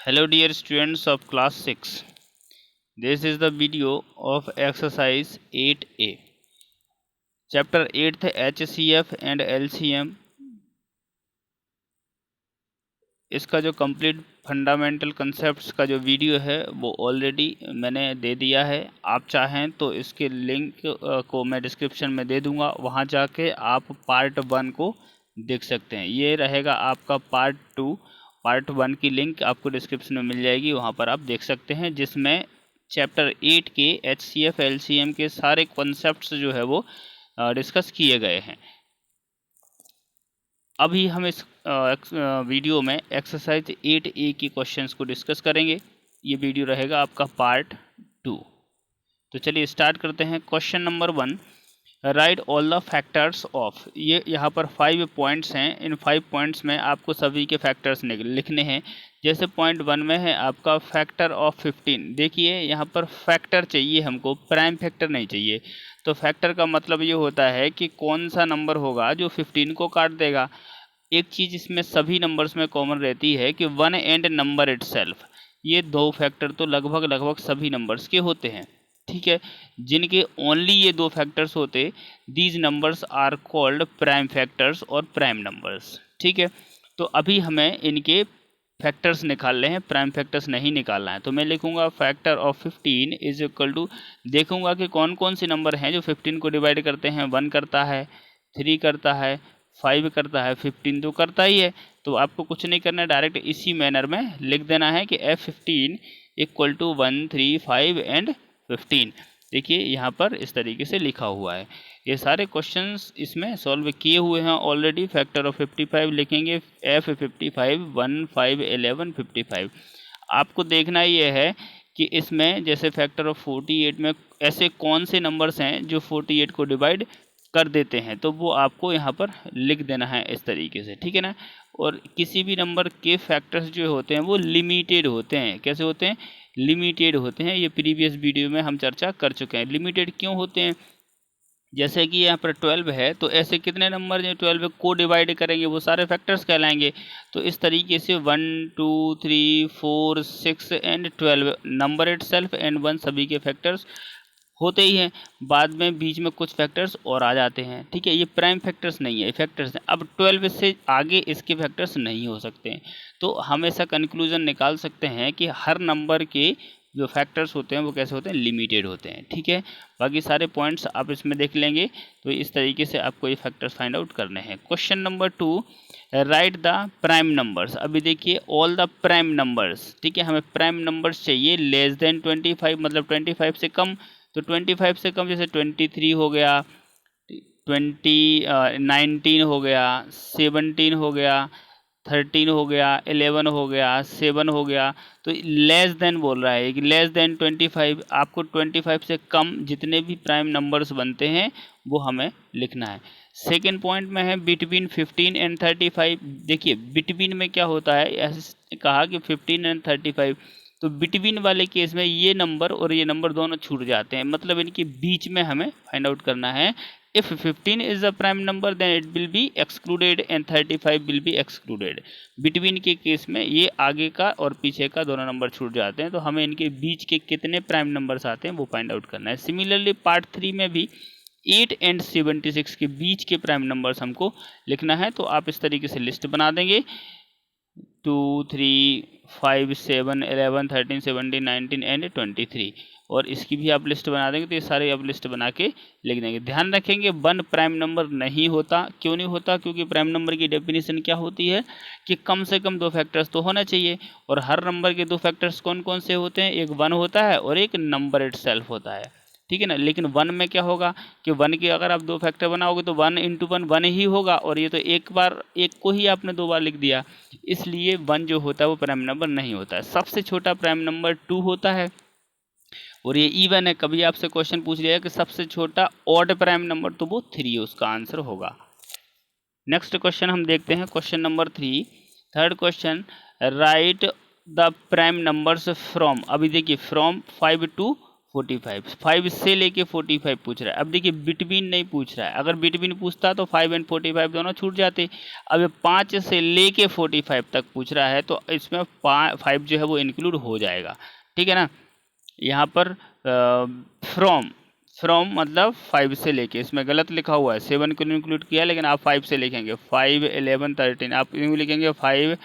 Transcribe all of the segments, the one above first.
Hello dear students of class 6. This is the video of exercise 8A. Chapter 8th HCF and LCM. इसका जो complete fundamental concepts का जो video है वो already मैंने दे दिया है। आप चाहें तो इसके लिंक को मैं डिस्क्रिप्शन में दे दूंगा, वहां जाके आप पार्ट 1 को देख सकते हैं। ये रहेगा आपका पार्ट 2। पार्ट 1 की लिंक आपको डिस्क्रिप्शन में मिल जाएगी, वहां पर आप देख सकते हैं, जिसमें चैप्टर 8 के HCF LCM के सारे कॉन्सेप्ट्स जो है वो डिस्कस किए गए हैं। अभी हम इस वीडियो में एक्सरसाइज 8A की क्वेश्चंस को डिस्कस करेंगे। ये वीडियो रहेगा आपका पार्ट 2। तो चलिए स्टार्ट करते हैं। Question number 1, right all the factors of. ये यहाँ पर 5 पॉइंट्स हैं। इन 5 पॉइंट्स में आपको सभी के फैक्टर्स लिखने हैं। जैसे पॉइंट 1 में है आपका फैक्टर ऑफ 15। देखिए यहाँ पर फैक्टर चाहिए हमको, प्राइम फैक्टर नहीं चाहिए। तो फैक्टर का मतलब ये होता है कि कौन सा नंबर होगा जो 15 को काट देगा। एक चीज़ इसमें सभी नंबर्स में कॉमन रहती है कि 1 एंड नंबर इटसेल्फ। ये दो फैक्टर तो लगभग सभी नंबर्स के होते हैं, ठीक है। जिनके ओनली ये दो फैक्टर्स होते, these numbers are called prime factors और प्राइम नंबर्स, ठीक है। तो अभी हमें इनके फैक्टर्स निकालने हैं, प्राइम फैक्टर्स नहीं निकालना है। तो मैं लिखूंगा factor of 15 is equal to, देखूंगा कि कौन कौन से नंबर हैं जो 15 को डिवाइड करते हैं। 1 करता है, 3 करता है, 5 करता है, 15 तो करता ही है। तो आपको कुछ नहीं करना है, डायरेक्ट इसी मैनर में लिख देना है कि F15 इक्वल टू 1, 3, 5 एंड 15। देखिए यहाँ पर इस तरीके से लिखा हुआ है। ये सारे क्वेश्चंस इसमें सॉल्व किए हुए हैं ऑलरेडी। फैक्टर ऑफ 55 लिखेंगे, F55 1, 5, 11, 55। आपको देखना ये है कि इसमें जैसे फैक्टर ऑफ 48 में ऐसे कौन से नंबर्स हैं जो 48 को डिवाइड कर देते हैं, तो वो आपको यहाँ पर लिख देना है इस तरीके से, ठीक है ना। और किसी भी नंबर के फैक्टर्स जो होते हैं वो लिमिटेड होते हैं। कैसे होते हैं? लिमिटेड होते हैं। ये प्रीवियस वीडियो में हम चर्चा कर चुके हैं। लिमिटेड क्यों होते हैं? जैसे कि यहाँ पर 12 है, तो ऐसे कितने नंबर जो 12 को डिवाइड करेंगे वो सारे फैक्टर्स कहलाएंगे। तो इस तरीके से 1, 2, 3, 4, 6 एंड 12 नंबर इटसेल्फ एंड 1 सभी के फैक्टर्स होते ही हैं। बाद में बीच में कुछ फैक्टर्स और आ जाते हैं, ठीक है। ये प्राइम फैक्टर्स नहीं है, फैक्टर्स हैं। अब 12 से आगे इसके फैक्टर्स नहीं हो सकते हैं। तो हम ऐसा कंक्लूजन निकाल सकते हैं कि हर नंबर के जो फैक्टर्स होते हैं वो कैसे होते हैं? लिमिटेड होते हैं, ठीक है। बाकी सारे पॉइंट्स आप इसमें देख लेंगे। तो इस तरीके से आपको ये फैक्टर्स फाइंड आउट करने हैं। Question number 2, right the prime numbers. अभी देखिए ऑल द प्राइम नंबर्स, ठीक है। हमें प्राइम नंबर्स चाहिए लेस देन 25, मतलब 25 से कम। तो 25 से कम जैसे 23 हो गया, 19 हो गया, 17 हो गया, 13 हो गया, 11 हो गया, 7 हो गया। तो लेस देन बोल रहा है कि लेस देन 25। आपको 25 से कम जितने भी प्राइम नंबर्स बनते हैं वो हमें लिखना है। सेकेंड पॉइंट में है बिटवीन 15 एंड 35। देखिए बिटवीन में क्या होता है, ऐसे कहा कि 15 एंड 35। तो बिटवीन वाले केस में ये नंबर और ये नंबर दोनों छूट जाते हैं, मतलब इनके बीच में हमें फाइंड आउट करना है। If 15 is the prime number then it will be excluded and 35 will be excluded. Between के केस में ये आगे का और पीछे का दोनों नंबर छूट जाते हैं। तो हमें इनके बीच के कितने प्राइम नंबर्स आते हैं वो फाइंड आउट करना है। सिमिलरली पार्ट 3 में भी 8 एंड 76 के बीच के प्राइम नंबर्स हमको लिखना है। तो आप इस तरीके से लिस्ट बना देंगे, 2, 3, 5, 7, 11, 13, 17, 19 एंड 23। और इसकी भी आप लिस्ट बना देंगे। तो ये सारे आप लिस्ट बना के लिख देंगे। ध्यान रखेंगे 1 प्राइम नंबर नहीं होता। क्यों नहीं होता? क्योंकि प्राइम नंबर की डेफिनेशन क्या होती है कि कम से कम 2 फैक्टर्स तो होना चाहिए। और हर नंबर के 2 फैक्टर्स कौन कौन से होते हैं? एक 1 होता है और एक नंबर इटसेल्फ होता है, ठीक है ना। लेकिन 1 में क्या होगा कि 1 के अगर आप 2 फैक्टर बनाओगे तो 1 × 1 1 ही होगा। और ये तो एक बार एक को ही आपने 2 बार लिख दिया, इसलिए 1 जो होता है वो प्राइम नंबर नहीं होता है। सबसे छोटा प्राइम नंबर 2 होता है और ये इवन है। कभी आपसे क्वेश्चन पूछ लिया कि सबसे छोटा ऑड प्राइम नंबर, तो वो 3 उसका आंसर होगा। नेक्स्ट क्वेश्चन हम देखते हैं, question number 3, third question, right the prime numbers from. अभी देखिए फ्रॉम 5 to 45, 5 से लेके 45 पूछ रहा है। अब देखिए बिटवीन नहीं पूछ रहा है, अगर बिटवीन पूछता तो 5 एंड 45 दोनों छूट जाते। अब 5 से लेके 45 तक पूछ रहा है तो इसमें 5 जो है वो इंक्लूड हो जाएगा, ठीक है ना। यहाँ पर फ्रॉम मतलब 5 से लेके, इसमें गलत लिखा हुआ है, 7 को इंक्लूड किया लेकिन आप 5 से लिखेंगे, 5, 11, 13, आप यूँ लिखेंगे 5,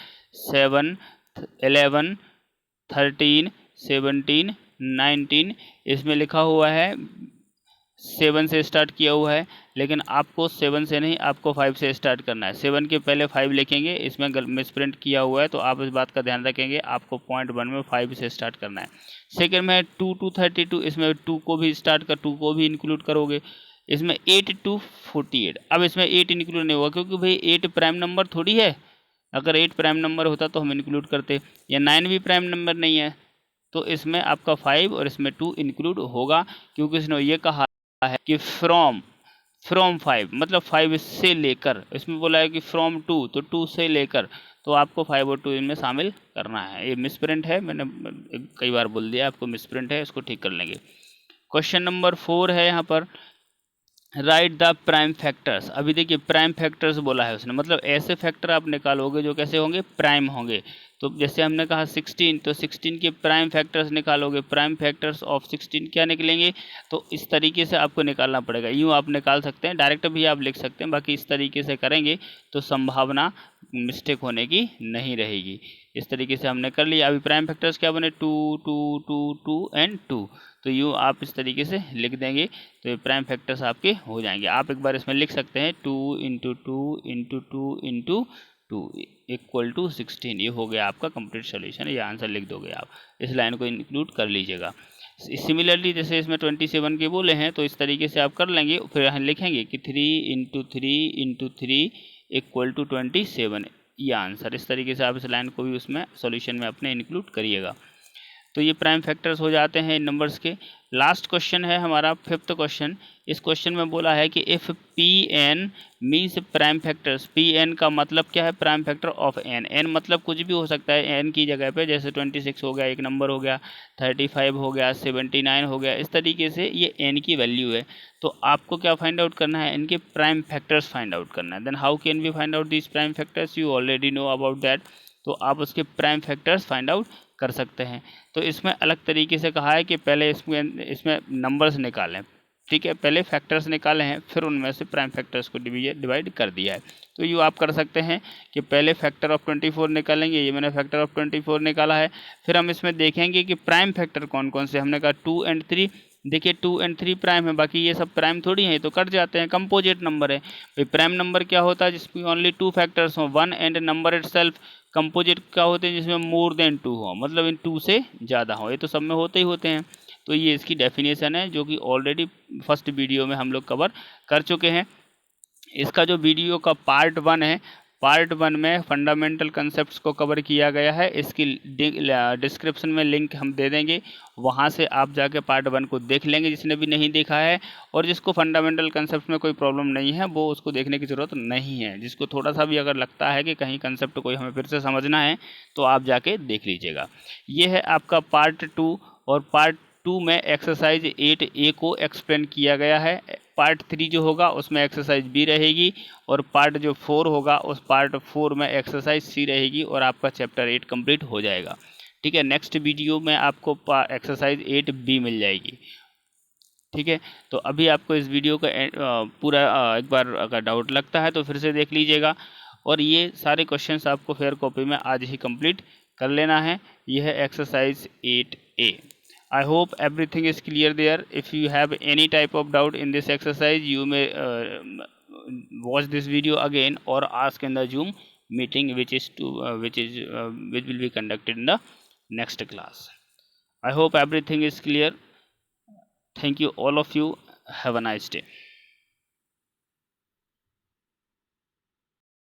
7, 11, 13, 17, 19, इसमें लिखा हुआ है 7 से स्टार्ट किया हुआ है, लेकिन आपको 7 से नहीं, आपको 5 से स्टार्ट करना है। 7 के पहले 5 लिखेंगे, इसमें मिसप्रिंट किया हुआ है तो आप इस बात का ध्यान रखेंगे, आपको पॉइंट 1 में 5 से स्टार्ट करना है। सेकंड में 2 to 32, इसमें 2 को भी स्टार्ट कर 2 को भी इंक्लूड करोगे। इसमें 8 to 48, अब इसमें 8 इंक्लूड नहीं हुआ क्योंकि भाई 8 प्राइम नंबर थोड़ी है, अगर 8 प्राइम नंबर होता तो हम इंक्लूड करते, या 9 भी प्राइम नंबर नहीं है, तो इसमें आपका 5 और इसमें 2 इंक्लूड होगा, क्योंकि इसने ये कहा है कि फ्रॉम 5 मतलब 5 से लेकर, इसमें बोला है कि फ्रॉम 2 तो 2 से लेकर, तो आपको 5 और 2 इनमें शामिल करना है। ये मिसप्रिंट है, मैंने कई बार बोल दिया आपको मिसप्रिंट है, इसको ठीक कर लेंगे। क्वेश्चन नंबर 4 है यहाँ पर, राइट द प्राइम फैक्टर्स। अभी देखिए प्राइम फैक्टर्स बोला है उसने, मतलब ऐसे फैक्टर आप निकालोगे जो कैसे होंगे, प्राइम होंगे। तो जैसे हमने कहा 16, तो 16 के प्राइम फैक्टर्स निकालोगे, प्राइम फैक्टर्स ऑफ 16 क्या निकलेंगे, तो इस तरीके से आपको निकालना पड़ेगा। यूँ आप निकाल सकते हैं, डायरेक्ट भी आप लिख सकते हैं, बाकी इस तरीके से करेंगे तो संभावना मिस्टेक होने की नहीं रहेगी। इस तरीके से हमने कर लिया। अभी प्राइम फैक्टर्स क्या बने, 2, 2, 2, 2 एंड 2, तो यूँ आप इस तरीके से लिख देंगे तो ये प्राइम फैक्टर्स आपके हो जाएंगे। आप एक बार इसमें लिख सकते हैं 2 × 2 × 2 × 2 इक्वल टू 16, ये हो गया आपका कंप्लीट सोल्यूशन, ये आंसर लिख दोगे आप। इस लाइन को इंक्लूड कर लीजिएगा। सिमिलरली जैसे इसमें 27 के बोले हैं तो इस तरीके से आप कर लेंगे, फिर हम लिखेंगे कि 3 × 3 × 3 इक्वल टू 27, ये आंसर। इस तरीके से आप इस लाइन को भी उसमें सॉल्यूशन में अपने इंक्लूड करिएगा। तो ये प्राइम फैक्टर्स हो जाते हैं इन नंबर्स के। लास्ट क्वेश्चन है हमारा 5th क्वेश्चन। इस क्वेश्चन में बोला है कि if P N means prime factors, P N का मतलब क्या है, prime factor of N. N मतलब कुछ भी हो सकता है एन की जगह पे, जैसे 26 हो गया, एक नंबर हो गया, 35 हो गया, 79 हो गया, इस तरीके से ये एन की वैल्यू है। तो आपको क्या फाइंड आउट करना है, इनके प्राइम फैक्टर्स फाइंड आउट करना है। Then how can we find out this prime factors, you already know about that. तो आप उसके प्राइम फैक्टर्स फाइंड आउट कर सकते हैं। तो इसमें अलग तरीके से कहा है कि पहले इसमें नंबर्स निकालें, ठीक है, पहले फैक्टर्स निकाले हैं, फिर उनमें से प्राइम फैक्टर्स को डिवाइड कर दिया है। तो ये आप कर सकते हैं कि पहले फैक्टर ऑफ 24 निकालेंगे, ये मैंने फैक्टर ऑफ 24 निकाला है। फिर हम इसमें देखेंगे कि प्राइम फैक्टर कौन कौन से, हमने कहा 2 एंड 3, देखिए 2 एंड 3 प्राइम है, बाकी ये सब प्राइम थोड़ी हैं, तो कट जाते हैं, कंपोजिट नंबर है। भाई प्राइम नंबर क्या होता है, जिसमें ओनली 2 फैक्टर्स हों, 1 एंड नंबर इटसेल्फ। कंपोजिट क्या होते हैं, जिसमें मोर देन 2 हो, मतलब इन 2 से ज़्यादा हो, ये तो सब में होते ही होते हैं। तो ये इसकी डेफिनेशन है, जो कि ऑलरेडी फर्स्ट वीडियो में हम लोग कवर कर चुके हैं। इसका जो वीडियो का पार्ट 1 है, पार्ट 1 में फंडामेंटल कंसेप्ट्स को कवर किया गया है। इसकी डिस्क्रिप्शन में लिंक हम दे देंगे, वहाँ से आप जाके पार्ट 1 को देख लेंगे जिसने भी नहीं देखा है। और जिसको फंडामेंटल कंसेप्ट में कोई प्रॉब्लम नहीं है वो उसको देखने की ज़रूरत नहीं है। जिसको थोड़ा सा भी अगर लगता है कि कहीं कंसेप्ट कोई हमें फिर से समझना है तो आप जाके देख लीजिएगा। ये है आपका पार्ट 2, और पार्ट 2 में एक्सरसाइज 8A को एक्सप्लेन किया गया है। पार्ट 3 जो होगा उसमें एक्सरसाइज B रहेगी, और पार्ट जो 4 होगा उस पार्ट 4 में एक्सरसाइज C रहेगी, और आपका चैप्टर 8 कंप्लीट हो जाएगा। ठीक है, नेक्स्ट वीडियो में आपको एक्सरसाइज 8B मिल जाएगी। ठीक है, तो अभी आपको इस वीडियो का पूरा एक बार अगर डाउट लगता है तो फिर से देख लीजिएगा, और ये सारे क्वेश्चंस आपको फेयर कॉपी में आज ही कंप्लीट कर लेना है। यह है exercise 8A। I hope everything is clear there. If you have any type of doubt in this exercise, you may watch this video again or ask in the Zoom meeting, which will be conducted in the next class. I hope everything is clear. Thank you all of you. Have a nice day.